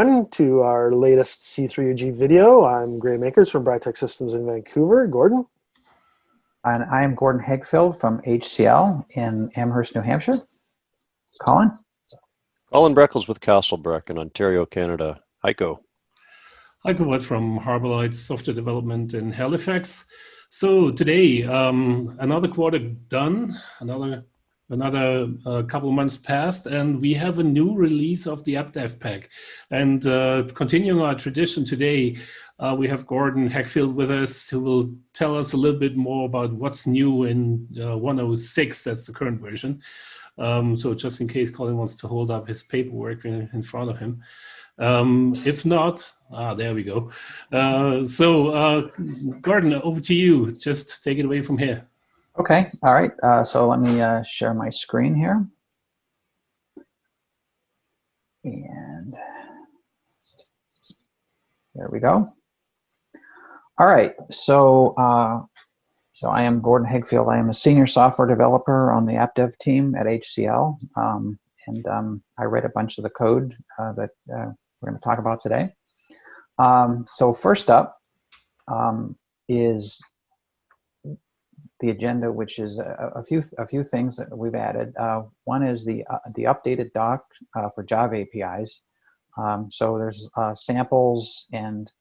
everyone, to our latest C3UG video. I'm Gray Makers from Brightech Systems in Vancouver. Gordon? And I am Gordon Hegfield from HCL in Amherst, New Hampshire. Colin? Colin Breckles with Castlebreck in Ontario, Canada. Heiko? Heiko from Harbour Lights Software Development in Halifax. So today, another quarter done, another couple of months passed, and we have a new release of the AppDev Pack. And continuing our tradition today, we have Gordon Hegfield with us, who will tell us a little bit more about what's new in 106, that's the current version. So just in case Colin wants to hold up his paperwork in front of him. If not, there we go. So Gordon, over to you. Just take it away from here. Okay, all right. So let me share my screen here. And there we go. All right, so I am Gordon Hegfield. I am a senior software developer on the AppDev team at HCL. I write a bunch of the code that we're going to talk about today. So first up is the agenda, which is a few things that we've added. One is the updated doc for Java APIs. So there's samples and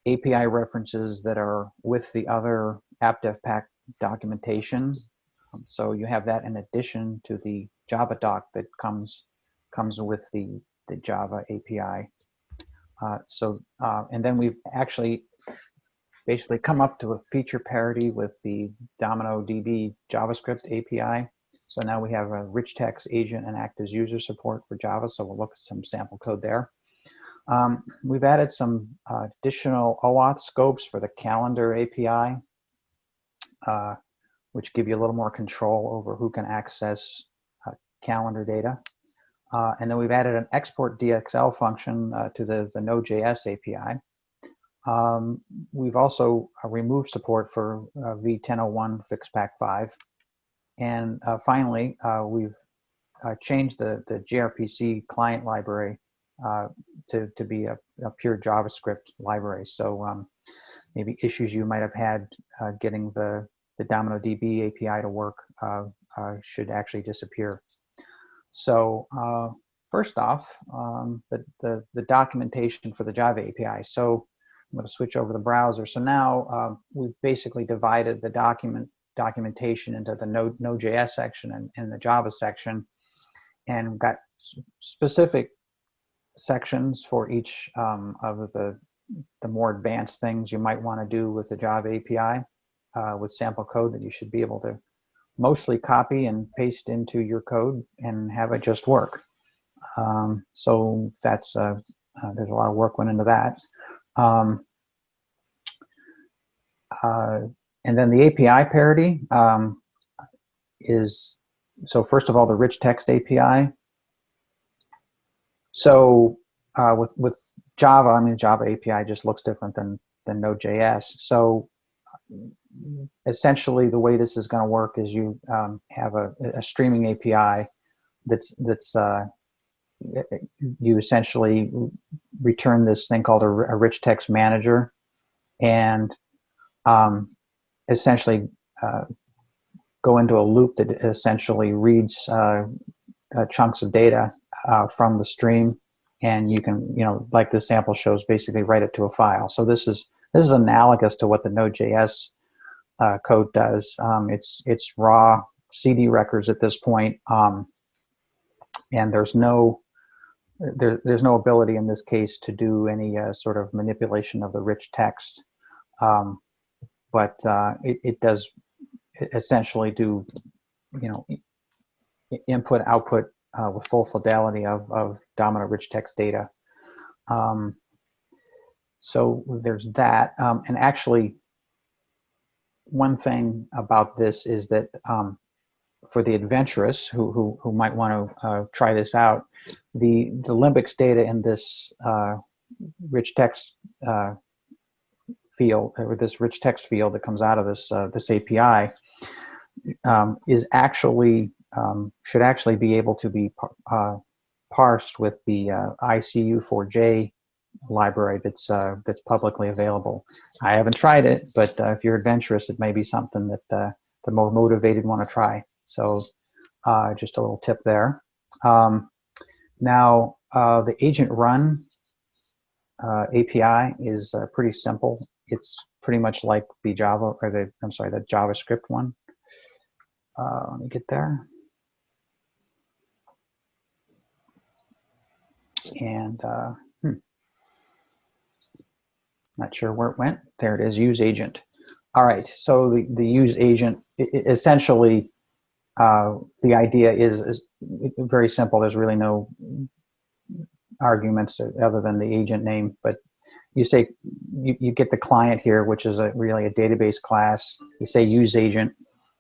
API references that are with the other AppDevPack documentation. So you have that in addition to the Java doc that comes with the Java API. And then we've actually basically come up to a feature parity with the DominoDB JavaScript API. So now we have a rich text agent and act as user support for Java. So we'll look at some sample code there. We've added some additional OAuth scopes for the calendar API, which give you a little more control over who can access calendar data. And then we've added an export DXL function to the Node.js API. We've also removed support for v10.01 Fixpack 5. And finally, we've changed the gRPC client library to be a pure JavaScript library. So maybe issues you might have had getting the DominoDB API to work should actually disappear. So first off, the documentation for the Java API. So I'm going to switch over the browser. So now we've basically divided the documentation into the Node.js section and the Java section, and we've got specific sections for each of the more advanced things you might want to do with the Java API with sample code that you should be able to mostly copy and paste into your code and have it just work. So that's there's a lot of work went into that. And then the API parity is, so first of all, the rich text API. So with Java, I mean, Java API just looks different than Node.js. So essentially the way this is going to work is you have a streaming API that's you essentially return this thing called a rich text manager, and essentially go into a loop that essentially reads chunks of data from the stream, and you can, like this sample shows, basically write it to a file. So this is analogous to what the Node.js code does. It's raw CD records at this point, and there's no ability in this case to do any sort of manipulation of the rich text, but it does essentially do input output with full fidelity of Domino rich text data. So there's that, and actually one thing about this is that for the adventurous who might want to try this out, the Limbix data in this rich text field, or this rich text field that comes out of this API, is actually should actually be able to be parsed with the ICU4J library that's publicly available. I haven't tried it, but if you're adventurous, it may be something that the more motivated want to try. So just a little tip there. Now, the agent run API is pretty simple. It's pretty much like the Java, or the JavaScript one. Let me get there. And not sure where it went. There it is, use agent. All right, so the use agent, essentially, the idea is very simple. There's really no arguments other than the agent name, but you say, you get the client here, which is really a database class. You say use agent.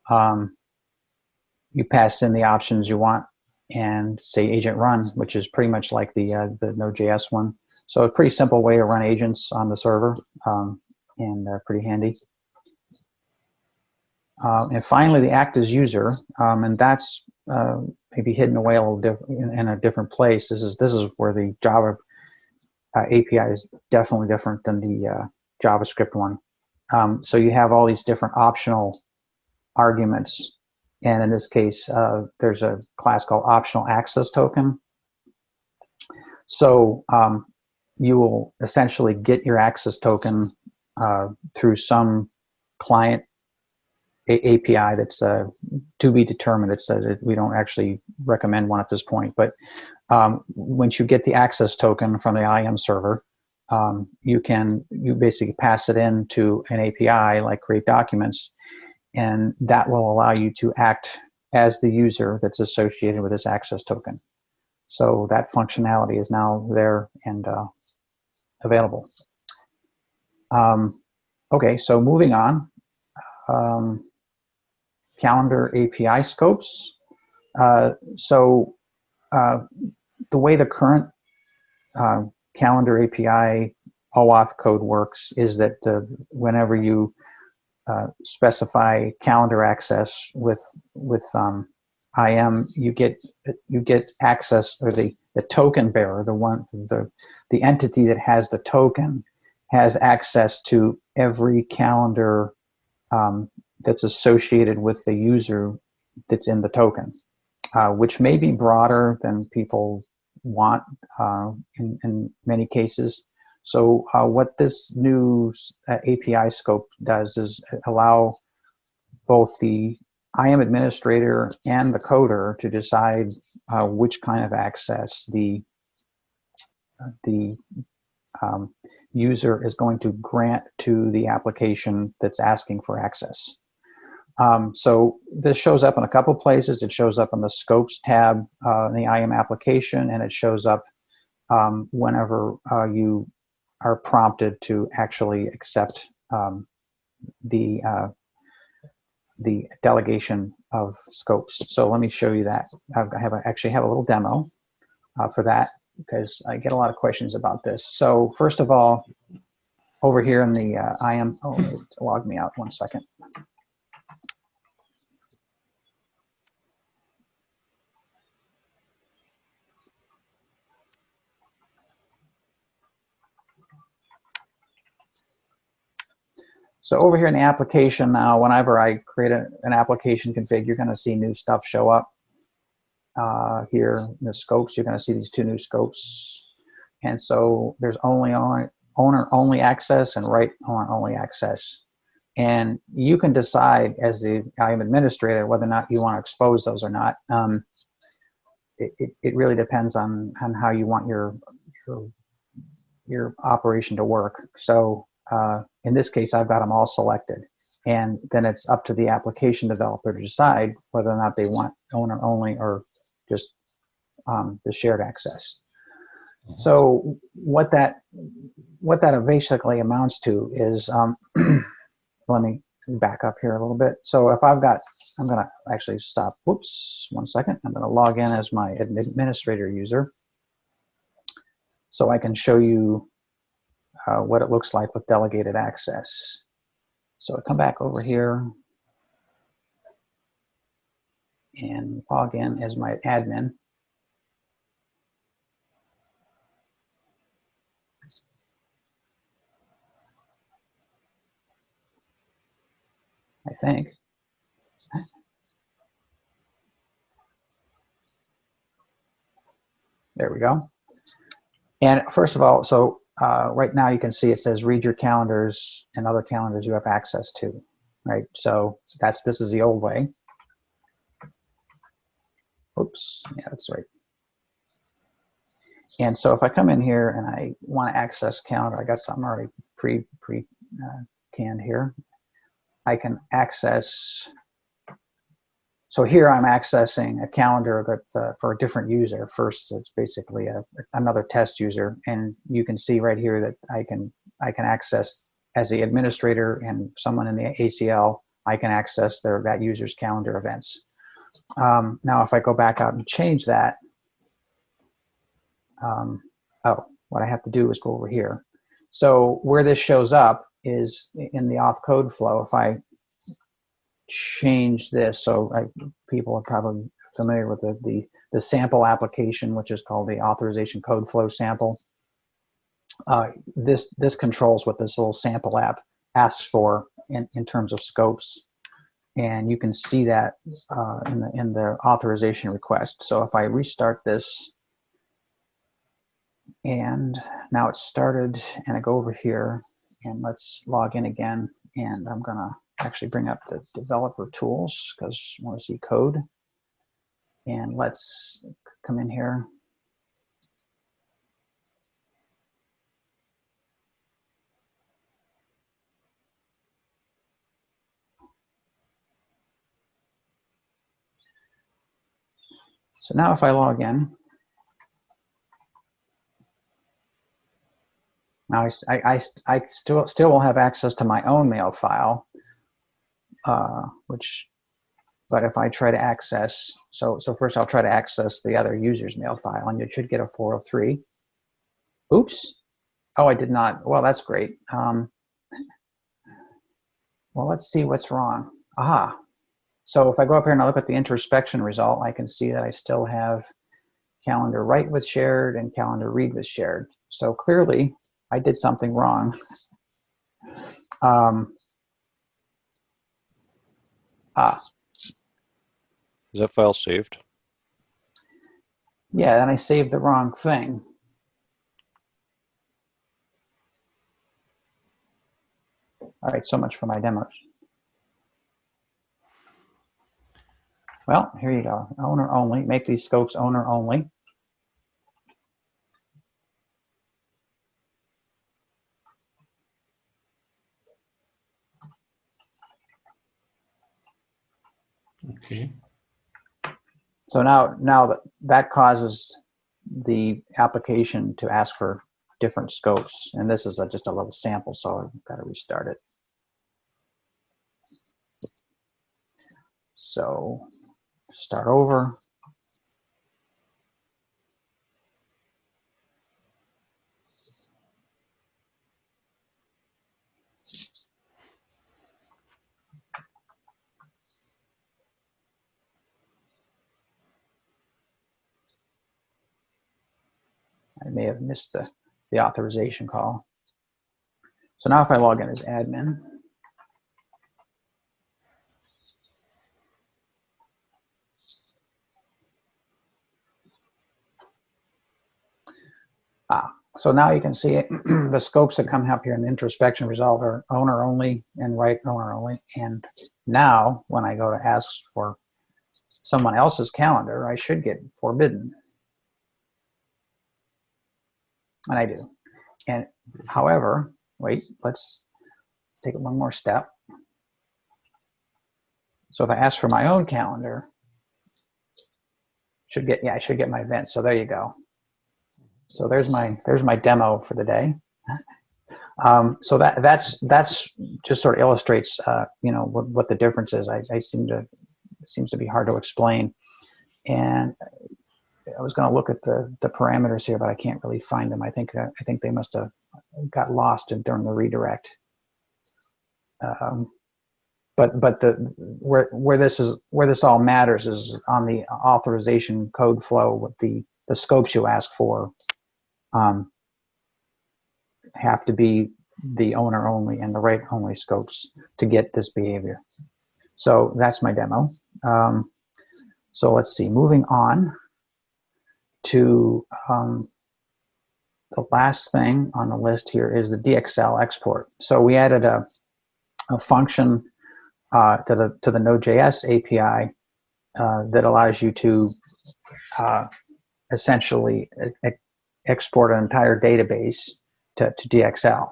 You pass in the options you want and say agent run, which is pretty much like the Node.js one. So a pretty simple way to run agents on the server, and pretty handy. And finally, the act as user, and that's maybe hidden away a little different in a different place. This is where the Java API is definitely different than the JavaScript one. So you have all these different optional arguments, and in this case, there's a class called optional access token. So you will essentially get your access token through some client API that's to be determined. It says we don't actually recommend one at this point, but once you get the access token from the IAM server, you basically pass it into an API like create documents, and that will allow you to act as the user that's associated with this access token. So that functionality is now there and available. Okay, so moving on. Calendar API scopes. So the way the current calendar API OAuth code works is that whenever you specify calendar access with IAM, you get access, or the token bearer, the entity that has the token, has access to every calendar that's associated with the user that's in the token, which may be broader than people want in many cases. So what this new API scope does is allow both the IAM administrator and the coder to decide which kind of access the user is going to grant to the application that's asking for access. So this shows up in a couple places. It shows up in the Scopes tab in the IAM application, and it shows up whenever you are prompted to actually accept the delegation of scopes. So let me show you that. I actually have a little demo for that, because I get a lot of questions about this. So first of all, over here in the IAM, it logged me out 1 second. So over here in the application now, whenever I create an application config, you're going to see new stuff show up. Here in the scopes, you're going to see these two new scopes. And so there's owner-only access and write-owner-only access. And you can decide as the IAM administrator whether or not you want to expose those or not. It really depends on how you want your operation to work. So in this case, I've got them all selected. And then it's up to the application developer to decide whether or not they want owner-only or just the shared access. So what that basically amounts to is, let me back up here a little bit. So if I'm going to actually stop, whoops, 1 second. I'm going to log in as my administrator user, so I can show you what it looks like with delegated access. So I come back over here and log in as my admin. I think. There we go. And first of all, so right now you can see it says read your calendars and other calendars you have access to, right? So this is the old way. Oops, yeah, that's right. And so if I come in here and I want to access calendar, I got something already canned here. I can access. So here I'm accessing a calendar that for a different user. First, it's basically another test user, and you can see right here that I can access as the administrator and someone in the ACL. I can access that user's calendar events. Now, if I go back out and change that, what I have to do is go over here. So where this shows up is in the auth code flow. If I change this, so people are probably familiar with the sample application, which is called the authorization code flow sample. This controls what this little sample app asks for in terms of scopes, and you can see that in the authorization request. So if I restart this, and now it's started, and I go over here, and let's log in again, and I'm gonna actually bring up the developer tools because I want to see code. And let's come in here. So now if I log in, now I still will have access to my own mail file, but if I try to access, so first I'll try to access the other user's mail file, and you should get a 403. Oops. Oh, I did not. Well, that's great. Well, let's see what's wrong. Aha. So if I go up here and I look at the introspection result, I can see that I still have calendar write with shared and calendar read with shared. So clearly I did something wrong. Is that file saved? Yeah, and I saved the wrong thing. All right, so much for my demos. Well, here you go. Owner only. Make these scopes owner only. Okay. So now that causes the application to ask for different scopes, and this is just a little sample, so I've got to restart it. So start over. I may have missed the authorization call. So now if I log in as admin, so now you can see it, the scopes that come up here in the introspection result are owner only and write owner only. And now when I go to ask for someone else's calendar, I should get forbidden. And I do. And however, wait, let's take it one more step. So if I ask for my own calendar, I should get my event. So there you go. So there's my demo for the day. So that's just sort of illustrates what the difference is. It seems to be hard to explain. And I was going to look at the parameters here, but I can't really find them. I think they must have got lost during the redirect. But where this all matters is on the authorization code flow with the scopes you ask for have to be the owner only and the write only scopes to get this behavior. So that's my demo. So let's see, moving on to the last thing on the list here is the DXL export. So we added a function to the Node.js API that allows you to essentially export an entire database to DXL.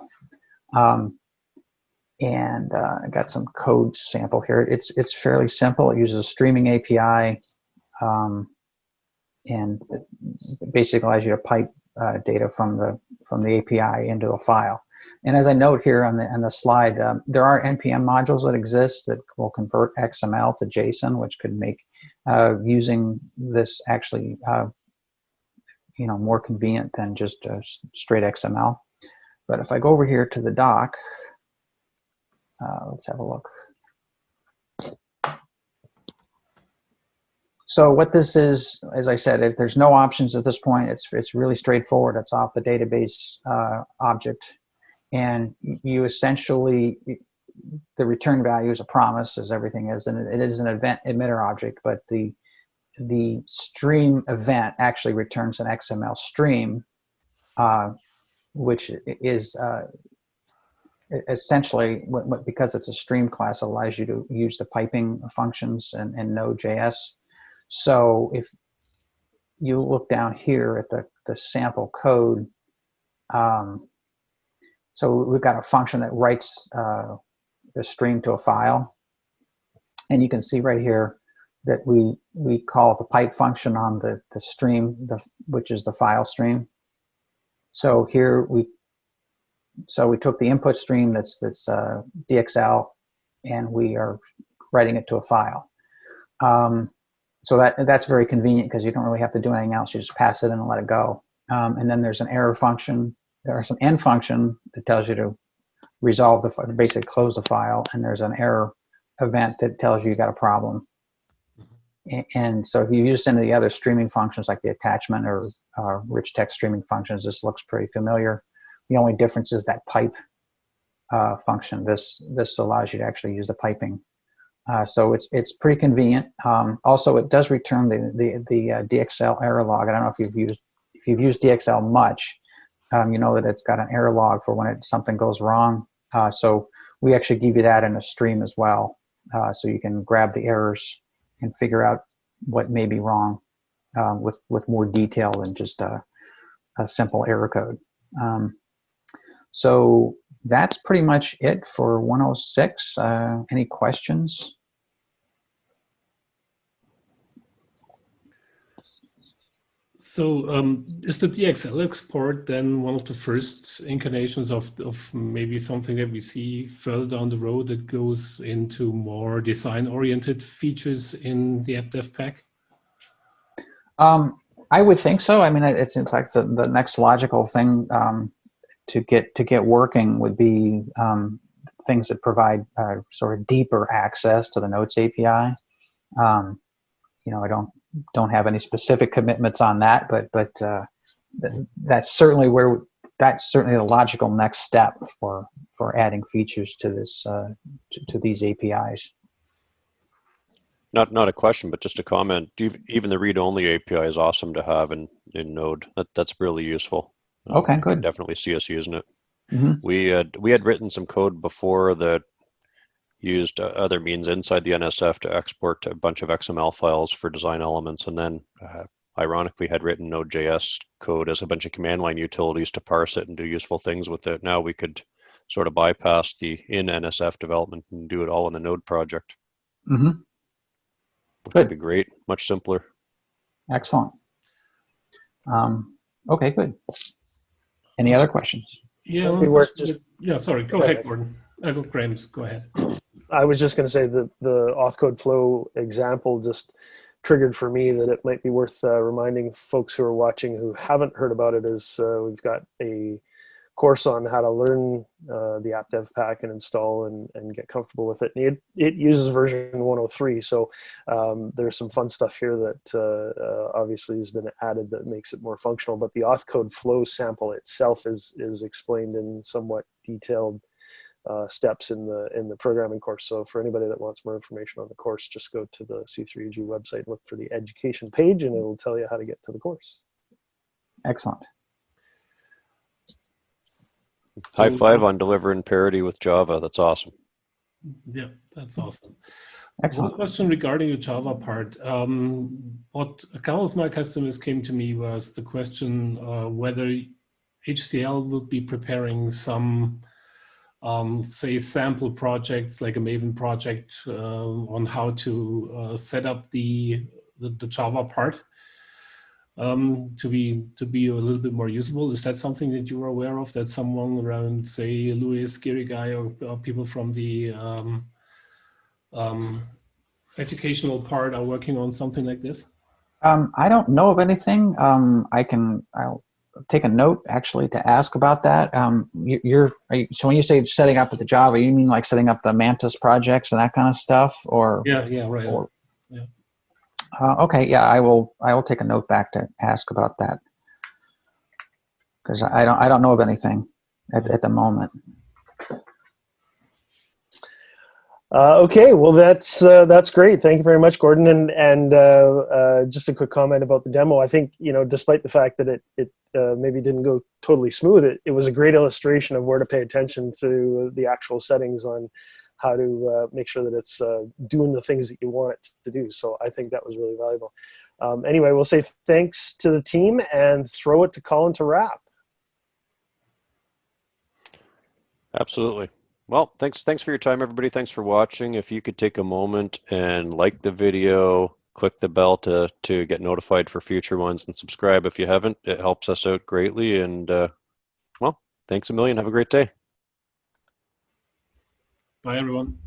And I got some code sample here. It's fairly simple. It uses a streaming API, and it basically allows you to pipe data from the API into a file. And as I note here on the slide, there are NPM modules that exist that will convert XML to JSON, which could make using this actually more convenient than just straight XML. But if I go over here to the doc, let's have a look. So what this is, as I said, is there's no options at this point. It's really straightforward. It's off the database object, and you essentially, the return value is a promise, as everything is, and it is an event emitter object. But the stream event actually returns an XML stream, which is essentially, because it's a stream class, allows you to use the piping functions in Node.js. So if you look down here at the sample code, so we've got a function that writes the stream to a file. And you can see right here that we call the pipe function on the stream, which is the file stream. So here we took the input stream that's DXL, and we are writing it to a file. So that's very convenient because you don't really have to do anything else. You just pass it in and let it go. And then there's an error function. There's an end function that tells you to resolve basically close the file. And there's an error event that tells you got a problem. And so if you use any of the other streaming functions like the attachment or rich text streaming functions, this looks pretty familiar. The only difference is that pipe function. This allows you to actually use the piping. So it's pretty convenient. Also, it does return the DXL error log. I don't know if you've used DXL much. You know that it's got an error log for when something goes wrong. So we actually give you that in a stream as well, so you can grab the errors and figure out what may be wrong with more detail than just a simple error code. So that's pretty much it for 106. Any questions? So is the DXL export then one of the first incarnations of maybe something that we see further down the road that goes into more design-oriented features in the AppDev Pack? I would think so. I mean, it seems like the next logical thing to get working would be things that provide sort of deeper access to the Notes API. I don't have any specific commitments on that, but that's certainly the logical next step for adding features to this to these APIs. Not a question, but just a comment. Even the read-only API is awesome to have in Node. That's really useful. Okay, good. Definitely see us using it. Mm-hmm. We had written some code before that used other means inside the NSF to export a bunch of XML files for design elements, and then ironically had written Node.js code as a bunch of command line utilities to parse it and do useful things with it. Now we could sort of bypass the in NSF development and do it all in the Node project. Mm-hmm. Which would be great, much simpler. Excellent. Okay, good. Any other questions? Yeah, sorry, go ahead, Gordon. Graham, go ahead. I was just going to say that the auth code flow example just triggered for me that it might be worth reminding folks who are watching who haven't heard about it is we've got a course on how to learn the AppDev Pack and install and get comfortable with it. And it uses version 103, so there's some fun stuff here that obviously has been added that makes it more functional. But the auth code flow sample itself is explained in somewhat detailed steps in the programming course. So for anybody that wants more information on the course, just go to the C3UG website, look for the education page, and it'll tell you how to get to the course. Excellent. High five on delivering parity with Java. That's awesome. Yeah, that's awesome. Excellent. One question regarding the Java part. What a couple of my customers came to me was the question whether HCL would be preparing some, say, sample projects like a Maven project on how to set up the Java part to be a little bit more usable. Is that something that you are aware of? That someone around, say, Louis, Gary Guy, or people from the educational part are working on something like this? I don't know of anything. I'll take a note actually to ask about that. So when you say setting up with the Java, you mean like setting up the Mantis projects and that kind of stuff, or? Yeah, right. Or, yeah. Okay, yeah, I will take a note back to ask about that, because I don't know of anything at the moment. Okay, well that's great. Thank you very much, Gordon. And just a quick comment about the demo. I think, despite the fact that it maybe didn't go totally smooth, it was a great illustration of where to pay attention to the actual settings on how to make sure that it's doing the things that you want it to do. So I think that was really valuable. Anyway, we'll say thanks to the team and throw it to Colin to wrap. Absolutely. Well, thanks for your time, everybody. Thanks for watching. If you could take a moment and like the video, click the bell to get notified for future ones, and subscribe if you haven't. It helps us out greatly. And well, thanks a million. Have a great day. Bye, everyone.